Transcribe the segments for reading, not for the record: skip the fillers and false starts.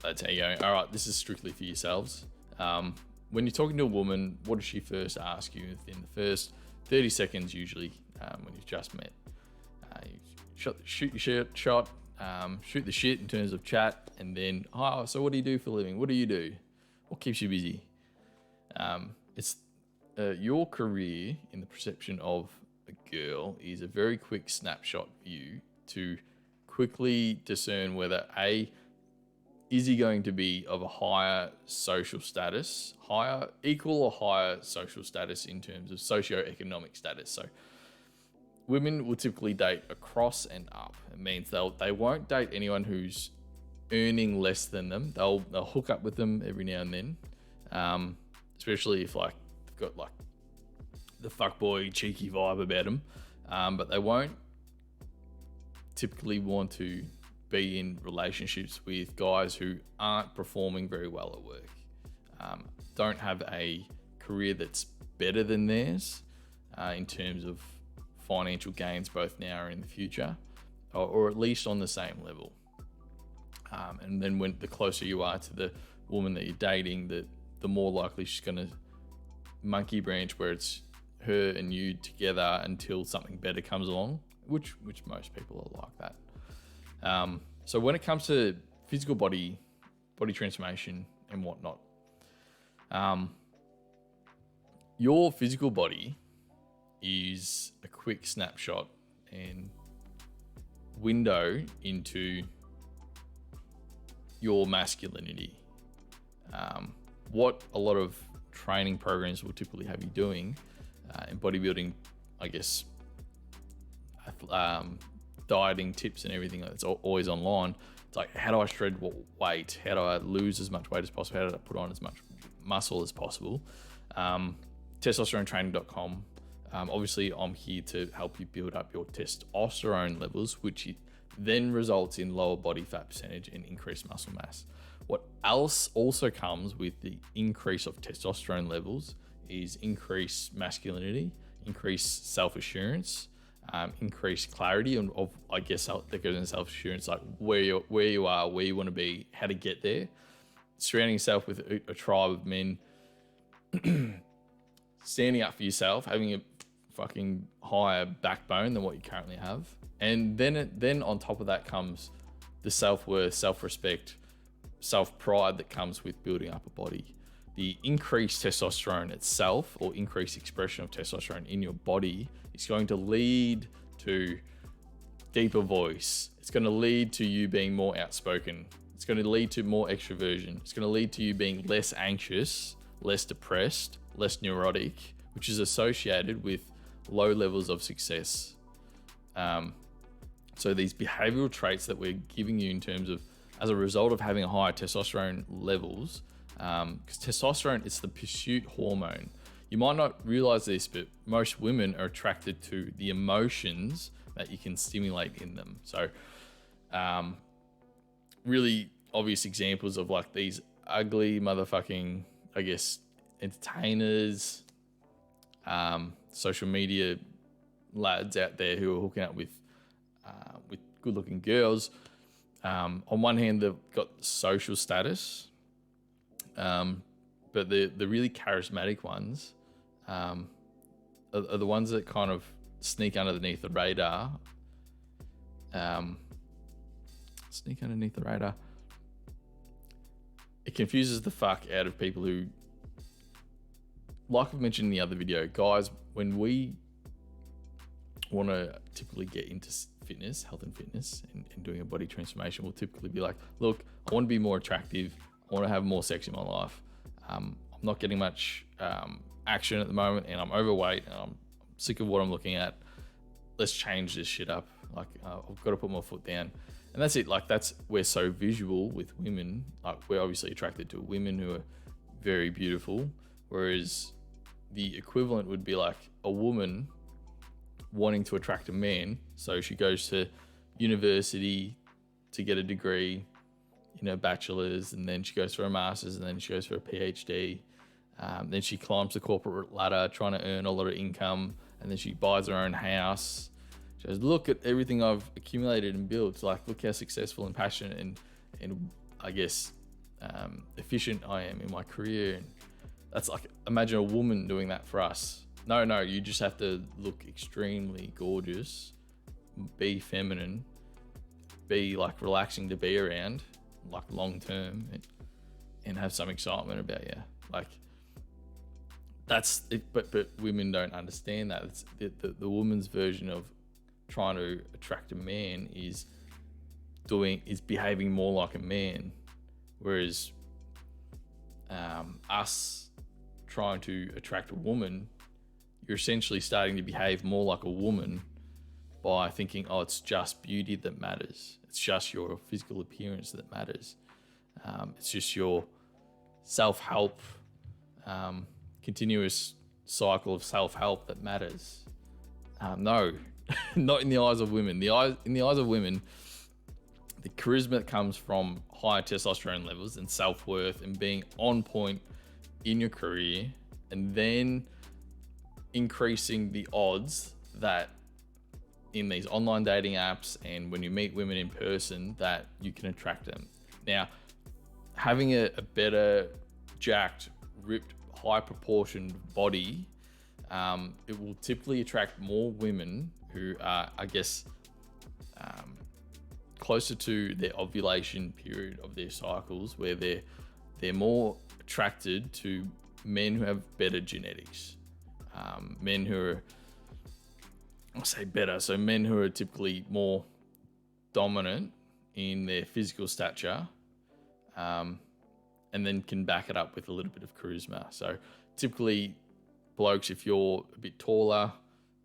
that's how you go. All right, this is strictly for yourselves. When you're talking to a woman, what does she first ask you within the first 30 seconds usually when you've just met? You shoot your shot, shoot the shit in terms of chat, and then, oh, so what do you do for a living? What do you do? What keeps you busy? It's your career in the perception of a girl is a very quick snapshot view to quickly discern whether is he going to be of a higher social status, equal or higher social status in terms of socioeconomic status. So women will typically date across and up. It means they won't date anyone who's earning less than them. They'll hook up with them every now and then, especially if like they've got like the fuckboy cheeky vibe about them, but they won't typically want to be in relationships with guys who aren't performing very well at work, don't have a career that's better than theirs in terms of financial gains both now and in the future, or at least on the same level. And then when the closer you are to the woman that you're dating, the more likely she's going to monkey branch where it's her and you together until something better comes along, which most people are like that. So when it comes to physical body transformation and whatnot, your physical body is a quick snapshot and window into your masculinity. What a lot of training programs will typically have you doing in bodybuilding, I guess, dieting tips and everything that's always online. It's like, how do I shred weight? How do I lose as much weight as possible? How do I put on as much muscle as possible? Testosteronetraining.com. Obviously, I'm here to help you build up your testosterone levels, which then results in lower body fat percentage and increased muscle mass. What else also comes with the increase of testosterone levels is increased masculinity, increased self-assurance, increased clarity of I guess that goes in self-assurance, like where you are, where you want to be, how to get there. Surrounding yourself with a tribe of men, standing up for yourself, having a fucking higher backbone than what you currently have, and then on top of that comes the self-worth, self-respect, self-pride that comes with building up a body. The increased testosterone itself, or increased expression of testosterone in your body, is going to lead to deeper voice. It's going to lead to you being more outspoken. It's going to lead to more extroversion. It's going to lead to you being less anxious, less depressed, less neurotic, which is associated with low levels of success. So these behavioral traits that we're giving you in terms of as a result of having higher testosterone levels, because testosterone is the pursuit hormone. You might not realize this, but most women are attracted to the emotions that you can stimulate in them. So really obvious examples of like these ugly motherfucking, I guess, entertainers, social media lads out there who are hooking up with good-looking girls. On one hand, they've got social status, but the really charismatic ones are the ones that kind of sneak underneath the radar. It confuses the fuck out of people who, like I've mentioned in the other video, guys, when we want to typically get into fitness, health and fitness, and doing a body transformation, we'll typically be like, look, I want to be more attractive. I want to have more sex in my life. I'm not getting much action at the moment, and I'm overweight, and I'm sick of what I'm looking at. Let's change this shit up. Like, I've got to put my foot down. And that's it. Like, we're so visual with women. Like, we're obviously attracted to women who are very beautiful, whereas the equivalent would be like a woman wanting to attract a man. So she goes to university to get a degree, bachelor's, and then she goes for a master's, and then she goes for a PhD. Then she climbs the corporate ladder trying to earn a lot of income, and then she buys her own house. She goes, look at everything I've accumulated and built. Like, look how successful and passionate and I guess efficient I am in my career. And that's like, imagine a woman doing that for us. No, you just have to look extremely gorgeous, be feminine, be like relaxing to be around, like long term, and have some excitement about you. Like that's it, but women don't understand that. It's the woman's version of trying to attract a man is behaving more like a man, whereas us trying to attract a woman, you're essentially starting to behave more like a woman by thinking, oh, it's just beauty that matters. It's just your physical appearance that matters. It's just your self-help, continuous cycle of self-help that matters. No, not in the eyes of women. In the eyes of women, the charisma that comes from higher testosterone levels and self-worth and being on point in your career, and then increasing the odds that in these online dating apps and when you meet women in person that you can attract them. Now, having a better jacked, ripped, high proportioned body, it will typically attract more women who are, I guess, closer to their ovulation period of their cycles, where they're more attracted to men who have better genetics, men who are, I'll say better, so men who are typically more dominant in their physical stature, and then can back it up with a little bit of charisma. So typically blokes, if you're a bit taller,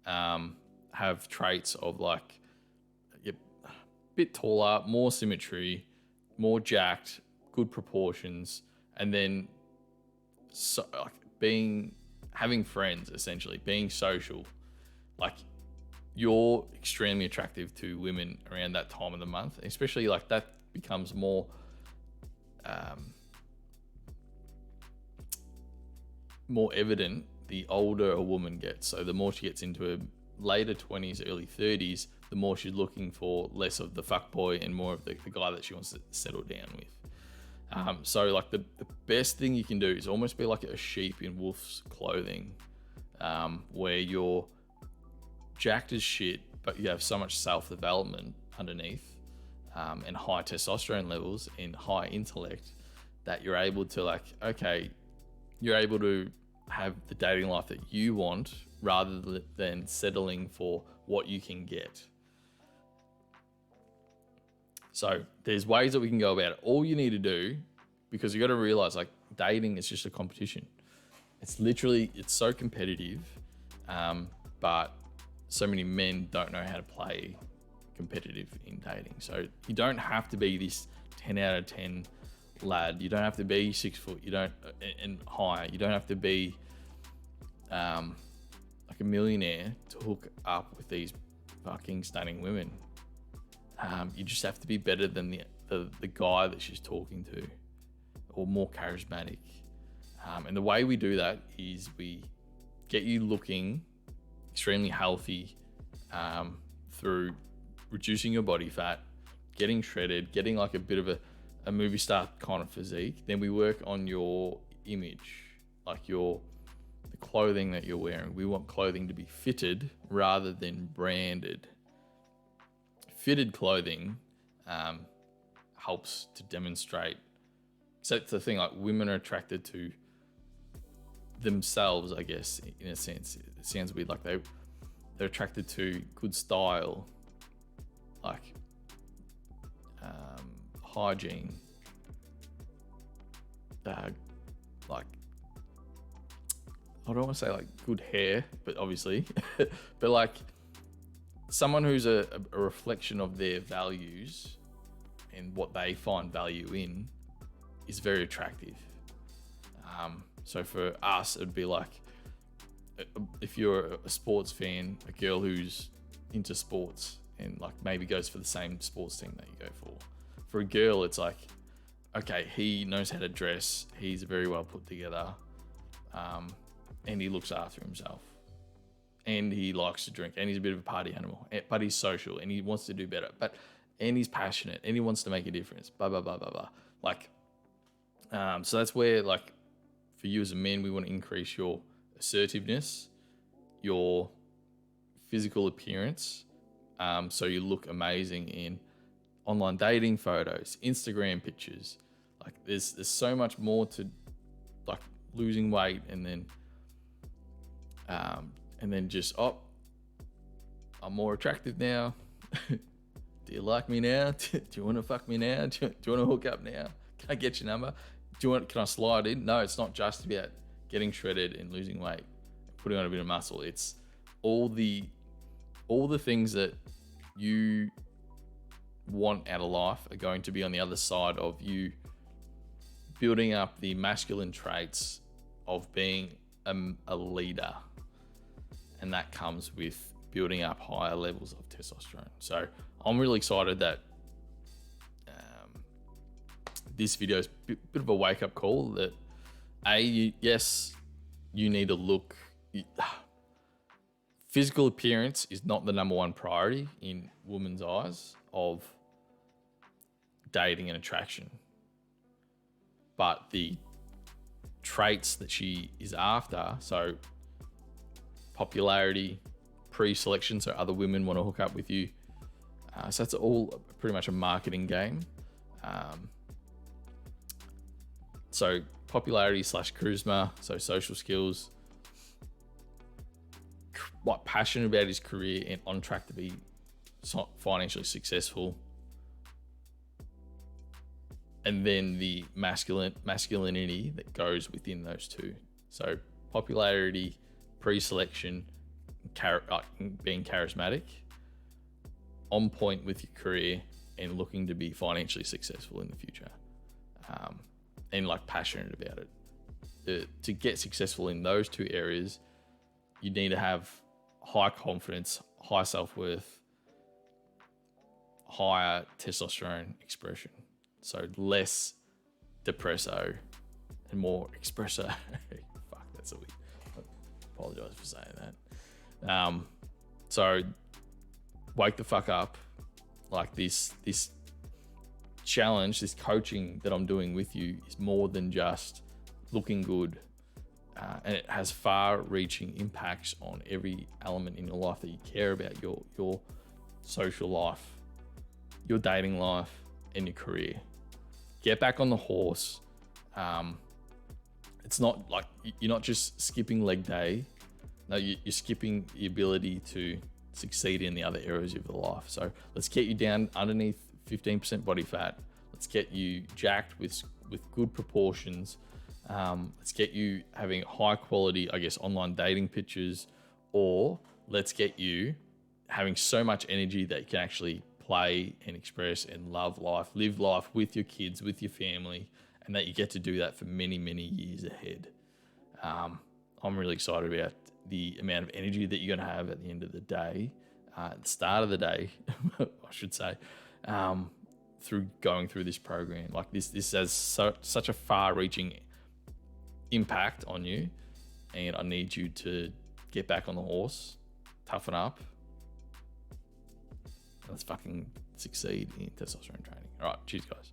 have traits of like a bit taller, more symmetry, more jacked, good proportions, and then so, like having friends, essentially being social. Like, you're extremely attractive to women around that time of the month, especially like that becomes more evident the older a woman gets. So the more she gets into her later 20s, early 30s, the more she's looking for less of the fuckboy and more of the guy that she wants to settle down with. So like the best thing you can do is almost be like a sheep in wolf's clothing, where you're jacked as shit, but you have so much self-development underneath, and high testosterone levels and high intellect that you're able to you're able to have the dating life that you want rather than settling for what you can get. So there's ways that we can go about it. All you need to do, because you got to realize like dating is just a competition. It's so competitive, but so many men don't know how to play competitive in dating. So you don't have to be this 10 out of 10 lad. You don't have to be 6 foot. You don't and higher. You don't have to be like a millionaire to hook up with these fucking stunning women. You just have to be better than the guy that she's talking to, or more charismatic. And the way we do that is we get you looking extremely healthy, through reducing your body fat, getting shredded, getting like a bit of a movie star kind of physique. Then we work on your image, like the clothing that you're wearing. We want clothing to be fitted rather than branded. Fitted clothing helps to demonstrate. So it's the thing, like women are attracted to themselves, I guess, in a sense. It sounds weird, like they're attracted to good style, like hygiene, like I don't want to say like good hair, but obviously, but like someone who's a reflection of their values and what they find value in is very attractive. So for us, it'd be like, if you're a sports fan, a girl who's into sports and like maybe goes for the same sports team that you go for. For a girl, it's like, okay, he knows how to dress, he's very well put together, and he looks after himself, and he likes to drink, and he's a bit of a party animal, but he's social and he wants to do better, and he's passionate and he wants to make a difference, blah, blah, blah, blah, blah. Like, So that's where, like, for you as a man, we want to increase your assertiveness, your physical appearance, so you look amazing in online dating photos, Instagram pictures. Like, there's so much more to, like, losing weight and then just, oh, I'm more attractive now. Do you like me now? Do you want to fuck me now? Do you want to hook up now? Can I get your number? Can I slide in? No, it's not just about getting shredded and losing weight, and putting on a bit of muscle. It's all the things that you want out of life are going to be on the other side of you building up the masculine traits of being a leader. And that comes with building up higher levels of testosterone. So I'm really excited that this video is a bit of a wake-up call that yes, you need to look. Physical appearance is not the number one priority in women's eyes of dating and attraction, but the traits that she is after, so popularity, pre-selection, so other women want to hook up with you. So that's all pretty much a marketing game. So popularity / charisma, so social skills, what passionate about his career and on track to be financially successful. And then the masculinity that goes within those two. So popularity, pre-selection, being charismatic, on point with your career, and looking to be financially successful in the future, and like passionate about it. To get successful in those two areas, you need to have high confidence, high self-worth, higher testosterone expression. So less depresso and more espresso. Fuck, that's a weird. I apologize for saying that. So wake the fuck up. Like this challenge, this coaching that I'm doing with you is more than just looking good. And it has far-reaching impacts on every element in your life that you care about, your social life, your dating life, and your career. Get back on the horse. It's not like you're not just skipping leg day. No, you're skipping the ability to succeed in the other areas of your life. So let's get you down underneath 15% body fat. Let's get you jacked with good proportions. Let's get you having high quality, I guess, online dating pictures, or let's get you having so much energy that you can actually play and express and love life, live life with your kids, with your family, and that you get to do that for many, many years ahead. I'm really excited about the amount of energy that you're going to have at the end of the day, at the start of the day, I should say, through going through this program. Like this has such a far-reaching impact on you, and I need you to get back on the horse, toughen up. Let's fucking succeed in testosterone training. All right, cheers, guys.